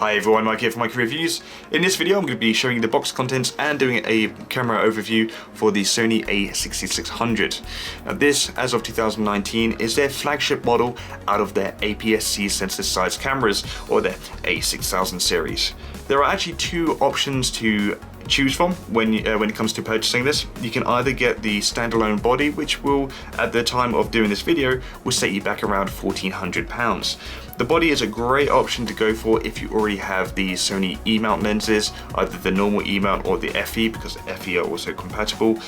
Hi everyone, Mike here for MyKeyReviews. In this video I'm going to be showing you the box contents and doing a camera overview for the Sony A6600. Now this, as of 2019, is their flagship model out of their APS-C sensor-sized cameras, or their A6000 series. There are actually two options to choose from when it comes to purchasing this. You can either get the standalone body, which will, at the time of doing this video, will set you back around £1,400. The body is a great option to go for if you already have the Sony E-mount lenses, either the normal E-mount or the FE, because the FE are also compatible.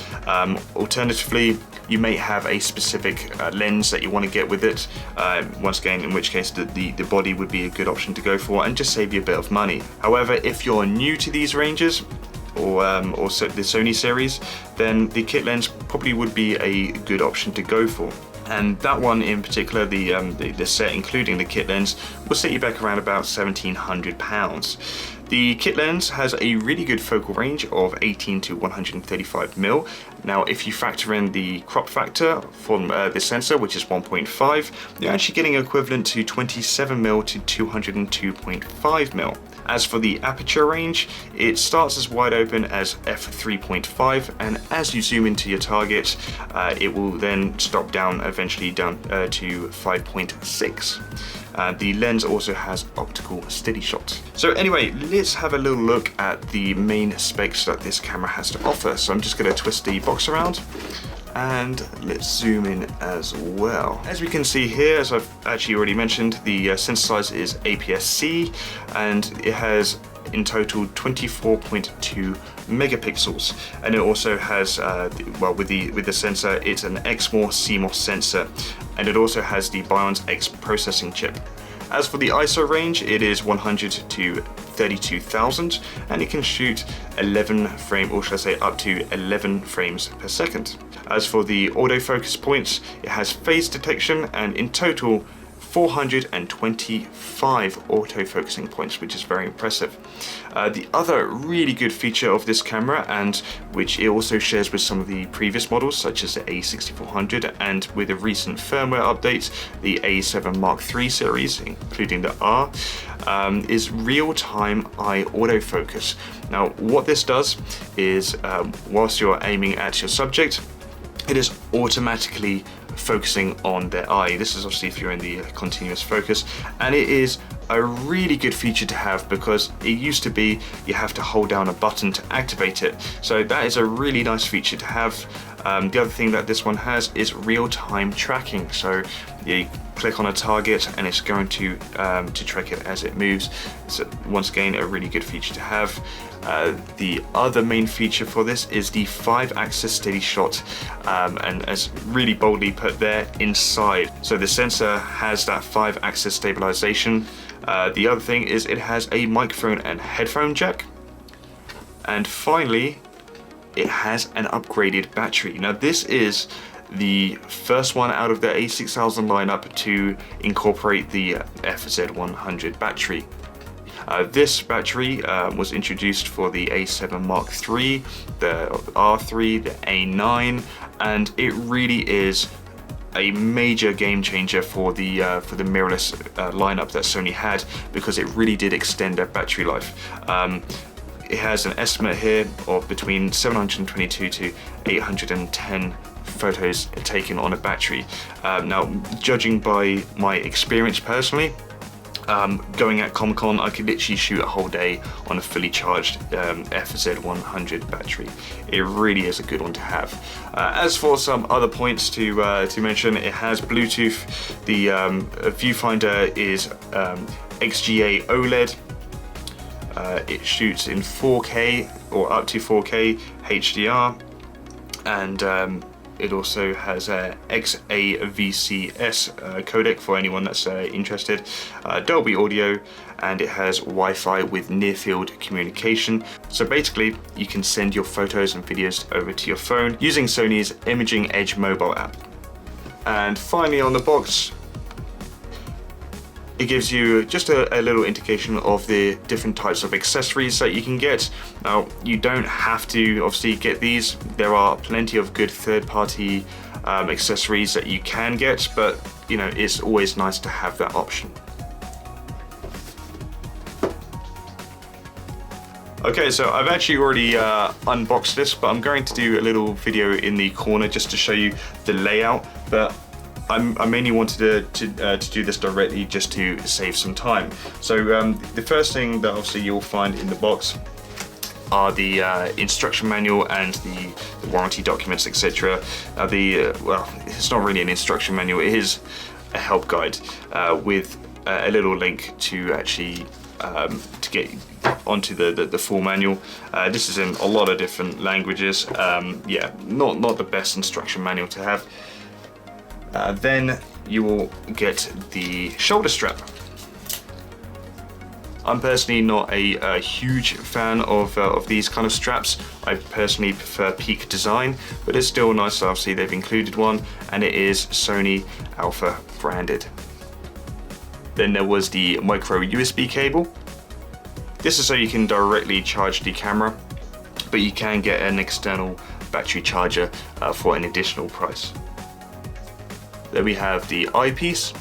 Alternatively, you may have a specific lens that you want to get with it. Once again, in which case the body would be a good option to go for and just save you a bit of money. However, if you're new to these ranges, or the Sony series, then the kit lens probably would be a good option to go for. And that one in particular, the set including the kit lens, will set you back around about £1,700. The kit lens has a really good focal range of 18 to 135mm. Now, if you factor in the crop factor from the sensor, which is 1.5, you're actually getting equivalent to 27mm to 202.5mm. As for the aperture range, it starts as wide open as f3.5, and as you zoom into your target, it will then drop down eventually down to 5.6. The lens also has optical steady shot. So anyway, let's have a little look at the main specs that this camera has to offer. So I'm just going to twist the box around and let's zoom in as well. As we can see here, as I've actually already mentioned, the sensor size is APS-C, and it has in total 24.2 megapixels, and it also has with the sensor, it's an XMOR CMOS sensor, and it also has the Bion's X processing chip. As for the ISO range, it is 100 to 32,000, and it can shoot 11 frame, or should I say up to 11 frames per second. As for the autofocus points, it has phase detection, and in total 425 autofocusing points, which is very impressive. The other really good feature of this camera, and which it also shares with some of the previous models such as the A6400, and with a recent firmware update, the A7 Mark III series, including the R, is real-time eye autofocus. Now what this does is, whilst you're aiming at your subject, it is automatically focusing on their eye. This is obviously if you're in the continuous focus, and it is a really good feature to have, because it used to be you have to hold down a button to activate it. So that is a really nice feature to have. The other thing that this one has is real-time tracking. So you click on a target and it's going to track it as it moves. So once again, a really good feature to have. The other main feature for this is the 5-axis steady shot, and as really boldly put there, inside. So the sensor has that 5-axis stabilization. The other thing is it has a microphone and headphone jack. And finally, it has an upgraded battery. Now this is the first one out of the A6000 lineup to incorporate the FZ100 battery. This battery was introduced for the A7 Mark III, the R3, the A9, and it really is a major game changer for the mirrorless lineup that Sony had, because it really did extend their battery life. It has an estimate here of between 722 to 810 photos taken on a battery. Now, judging by my experience personally, going at Comic-Con, I could literally shoot a whole day on a fully charged FZ100 battery. It really is a good one to have. As for some other points to mention, it has Bluetooth. The viewfinder is XGA OLED. It shoots in 4K or up to 4K HDR, and it also has a XAVCS codec for anyone that's interested, Dolby Audio, and it has Wi-Fi with near-field communication. So basically, you can send your photos and videos over to your phone using Sony's Imaging Edge mobile app. And finally on the box, it gives you just a little indication of the different types of accessories that you can get. Now, you don't have to obviously get these. There are plenty of good third-party accessories that you can get, but you know, it's always nice to have that option. Okay, so I've actually already unboxed this, but I'm going to do a little video in the corner just to show you the layout. But I mainly wanted to do this directly just to save some time. So the first thing that obviously you'll find in the box are the instruction manual and the warranty documents, etc. Well, it's not really an instruction manual, it is a help guide with a little link to actually to get onto the full manual. This is in a lot of different languages. Yeah, not the best instruction manual to have. Then you will get the shoulder strap. I'm personally not a huge fan of these kind of straps. I personally prefer Peak design, but it's still nice. Obviously, they've included one, and it is Sony Alpha branded. Then there was the micro USB cable. This is so you can directly charge the camera, but you can get an external battery charger for an additional price. Then we have the eyepiece,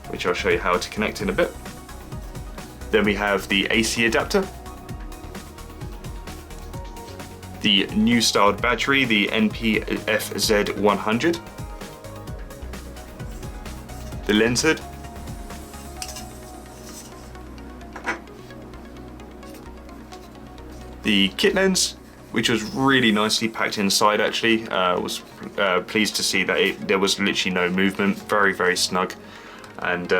which I'll show you how to connect in a bit. Then we have the AC adapter, the new styled battery, the NPFZ100, the lens hood, the kit lens, which was really nicely packed inside actually. Was pleased to see that there was literally no movement, very snug. And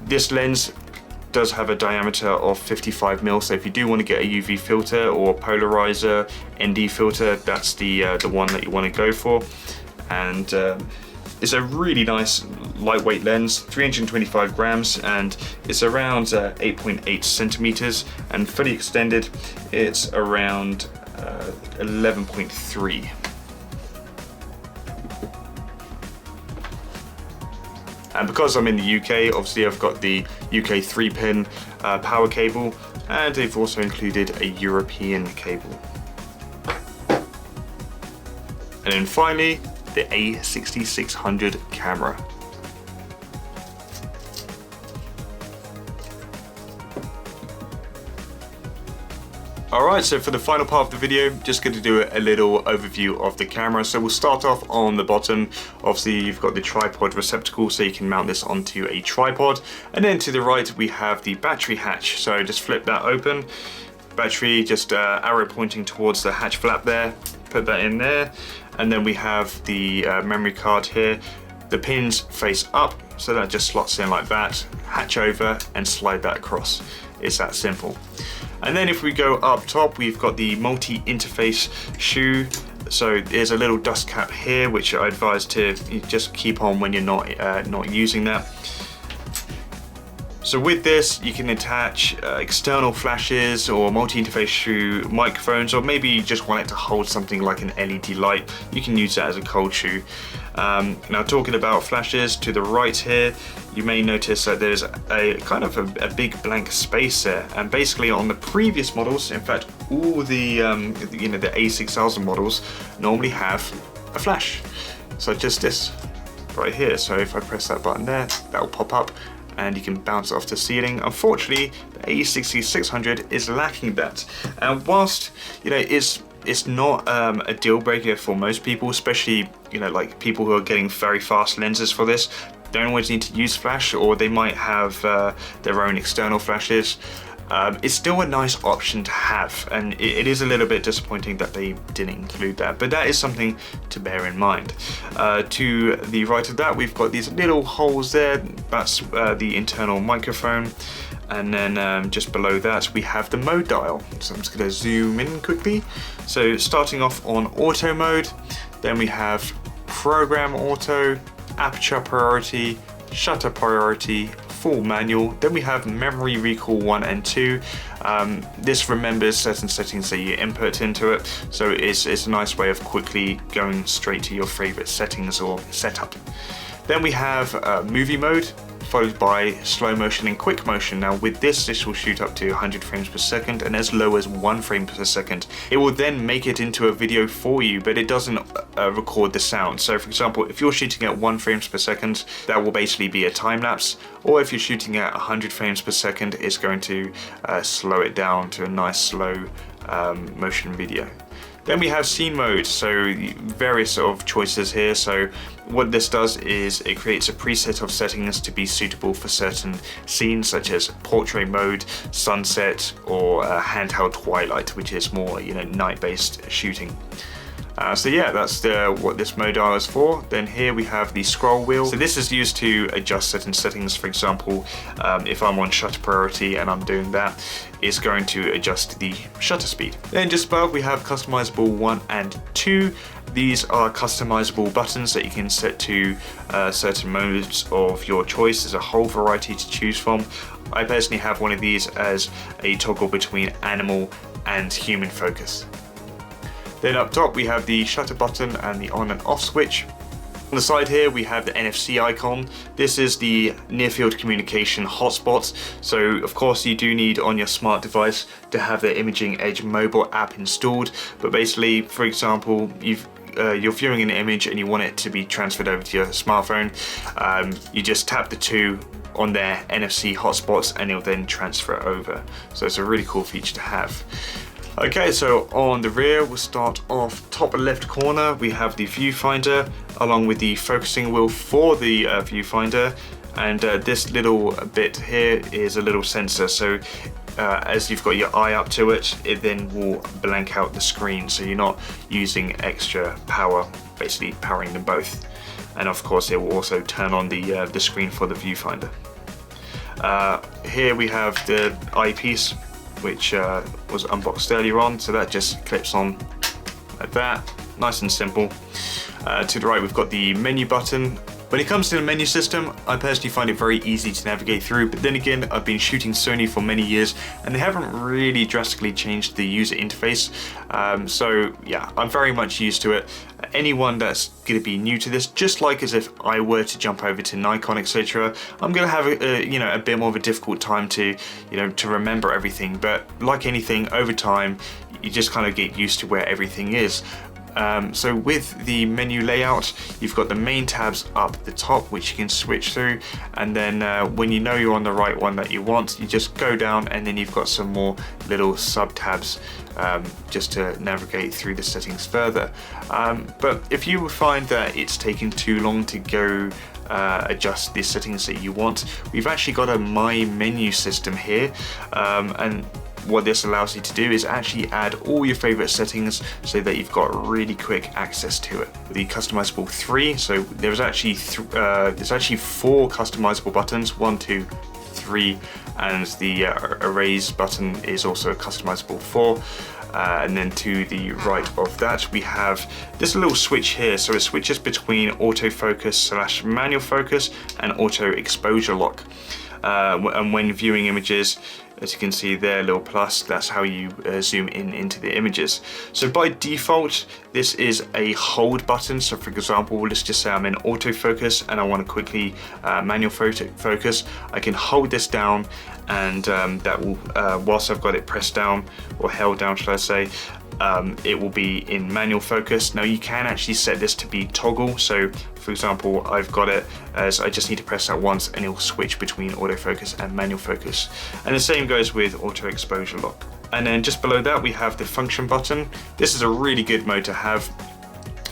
this lens does have a diameter of 55mm, so if you do want to get a UV filter or polarizer, ND filter, that's the one that you want to go for. And it's a really nice lightweight lens, 325 grams, and it's around 8.8 centimeters, and fully extended it's around 11.3. And because I'm in the UK, obviously I've got the UK 3-pin power cable, and they've also included a European cable. And then finally, the A6600 camera. Alright, so for the final part of the video, just going to do a little overview of the camera. So we'll start off on the bottom. Obviously you've got the tripod receptacle, so you can mount this onto a tripod. And then to the right we have the battery hatch. So just flip that open. Battery, just arrow pointing towards the hatch flap there. Put that in there. And then we have the memory card here. The pins face up, so that just slots in like that. Hatch over and slide that across. It's that simple. And then if we go up top, we've got the multi-interface shoe. So there's a little dust cap here, which I advise to just keep on when you're not using that. So with this, you can attach external flashes or multi-interface shoe microphones, or maybe you just want it to hold something like an LED light. You can use that as a cold shoe. Now talking about flashes, to the right here, you may notice that there's a kind of a big blank space there. And basically on the previous models, in fact, all the the A6000 models normally have a flash, such as this right here. So if I press that button there, that will pop up, and you can bounce off the ceiling. Unfortunately, the A6600 is lacking that. And whilst it's not a deal breaker for most people, especially like people who are getting very fast lenses for this, don't always need to use flash, or they might have their own external flashes. It's still a nice option to have, and it is a little bit disappointing that they didn't include that, but that is something to bear in mind. To the right of that, we've got these little holes there. That's the internal microphone. And then just below that, we have the mode dial. So I'm just going to zoom in quickly. So starting off on auto mode, then we have program auto, aperture priority, shutter priority, full manual. Then we have memory recall 1 and 2. This remembers certain settings that you input into it, so it's a nice way of quickly going straight to your favorite settings or setup. Then we have movie mode, followed by slow motion and quick motion. Now with this will shoot up to 100 frames per second and as low as 1 frame per second. It will then make it into a video for you, but it doesn't record the sound. So for example, if you're shooting at 1 frames per second, that will basically be a time lapse, or if you're shooting at 100 frames per second, it's going to slow it down to a nice slow motion video. Then we have scene mode, so various sort of choices here. So what this does is it creates a preset of settings to be suitable for certain scenes, such as portrait mode, sunset, or handheld twilight, which is more, you know, night-based shooting. So yeah, that's what this mode dial is for. Then here we have the scroll wheel. So this is used to adjust certain settings. For example, if I'm on shutter priority and I'm doing that, it's going to adjust the shutter speed. Then just above we have customizable 1 and 2. These are customizable buttons that you can set to certain modes of your choice. There's a whole variety to choose from. I personally have one of these as a toggle between animal and human focus. Then up top we have the shutter button and the on and off switch. On the side here we have the NFC icon. This is the near field communication hotspot. So of course you do need on your smart device to have the Imaging Edge mobile app installed. But basically, for example, you're viewing an image and you want it to be transferred over to your smartphone. You just tap the 2 on their NFC hotspots and it'll then transfer over. So it's a really cool feature to have. Okay, so on the rear, we'll start off top left corner. We have the viewfinder along with the focusing wheel for the viewfinder, and this little bit here is a little sensor. So as you've got your eye up to it, it then will blank out the screen, so you're not using extra power, basically powering them both. And of course, it will also turn on the screen for the viewfinder. Here we have the eyepiece, which was unboxed earlier on, so that just clips on like that, nice and simple. To the right we've got the menu button. When it comes to the menu system, I personally find it very easy to navigate through, but then again, I've been shooting Sony for many years and they haven't really drastically changed the user interface. So yeah, I'm very much used to it. Anyone that's going to be new to this, just like as if I were to jump over to Nikon, etc., I'm going to have a bit more of a difficult time to remember everything. But like anything, over time, you just kind of get used to where everything is. So with the menu layout, you've got the main tabs up at the top, which you can switch through, and then when you know you're on the right one that you want, you just go down and then you've got some more little sub tabs just to navigate through the settings further. But if you find that it's taking too long to go adjust the settings that you want, we've actually got a My Menu system here, and what this allows you to do is actually add all your favorite settings so that you've got really quick access to it. The customizable 3, so there's actually 4 customizable buttons, 1, 2, 3, and the erase button is also customizable 4. And then to the right of that we have this little switch here, so it switches between autofocus / manual focus and auto exposure lock. And when viewing images, as you can see there, little plus, that's how you zoom in into the images. So by default, this is a hold button. So for example, let's just say I'm in autofocus and I want to quickly manual focus. I can hold this down and that will, whilst I've got it pressed down or held down, should I say, it will be in manual focus. Now you can actually set this to be toggle. So for example, I've got it as I just need to press that once and it will switch between autofocus and manual focus. And the same goes with auto exposure lock. And then just below that we have the function button. This is a really good mode to have.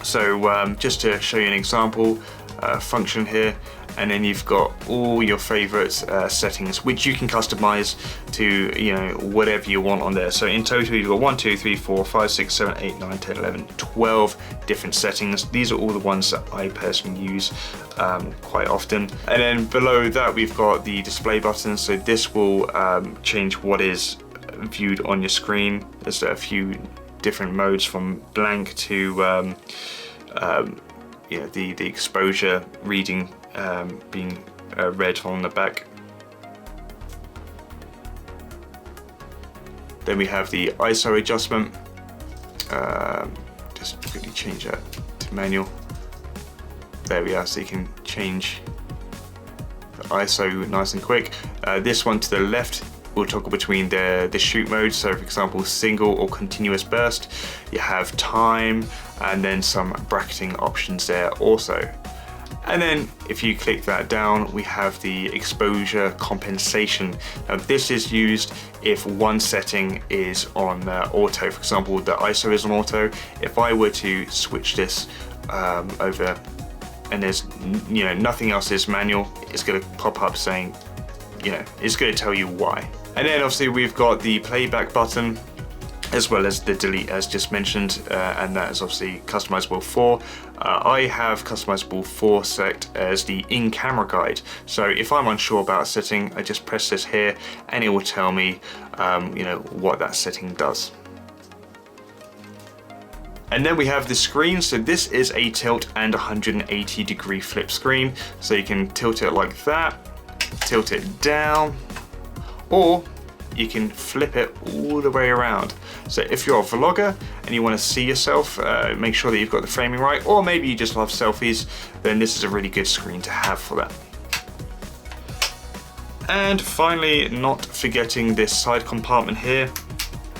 So just to show you an example, function here, and then you've got all your favorite settings, which you can customize to whatever you want on there. So in total you've got 1, 2, 3, 4, 5, 6, 7, 8, 9, 10, 11, 12 different settings. These are all the ones that I personally use quite often. And then below that we've got the display button. So this will change what is viewed on your screen. There's a few different modes from blank to the exposure reading being read on the back. Then we have the ISO adjustment. Just quickly change that to manual. There we are, so you can change the ISO nice and quick. This one to the left will toggle between the shoot mode, so for example single or continuous burst. You have time and then some bracketing options there also. And then if you click that down, we have the exposure compensation. Now this is used if one setting is on auto. For example, the ISO is on auto. If I were to switch this over and there's nothing else is manual, it's going to pop up saying, it's going to tell you why. And then obviously we've got the playback button as well as the delete as just mentioned, and that is obviously customizable for. I have customizable for set as the in-camera guide. So if I'm unsure about a setting, I just press this here and it will tell me what that setting does. And then we have the screen. So this is a tilt and 180 degree flip screen. So you can tilt it like that, tilt it down, or you can flip it all the way around. So if you're a vlogger and you want to see yourself, make sure that you've got the framing right, or maybe you just love selfies, then this is a really good screen to have for that. And finally, not forgetting this side compartment here.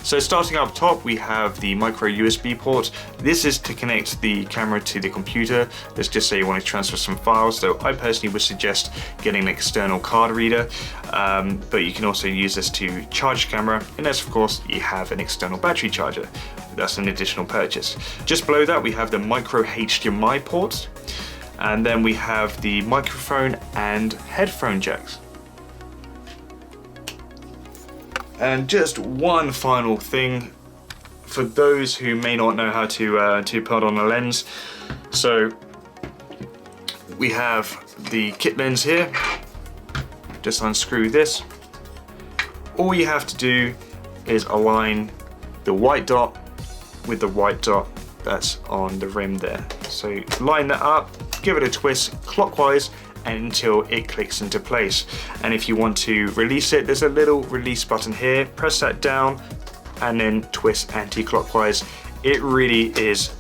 So starting up top, we have the micro USB port. This is to connect the camera to the computer. Let's just say you want to transfer some files. So I personally would suggest getting an external card reader, but you can also use this to charge the camera. Unless of course you have an external battery charger. That's an additional purchase. Just below that, we have the micro HDMI ports. And then we have the microphone and headphone jacks. And just one final thing for those who may not know how to put on a lens. So we have the kit lens here. Just unscrew this. All you have to do is align the white dot with the white dot that's on the rim there. So line that up, give it a twist clockwise until it clicks into place. And if you want to release it, there's a little release button here. Press that down and then twist anti-clockwise. It really is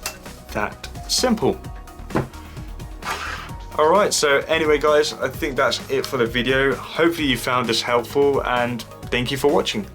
that simple. Alright, so anyway guys, I think that's it for the video. Hopefully you found this helpful and thank you for watching.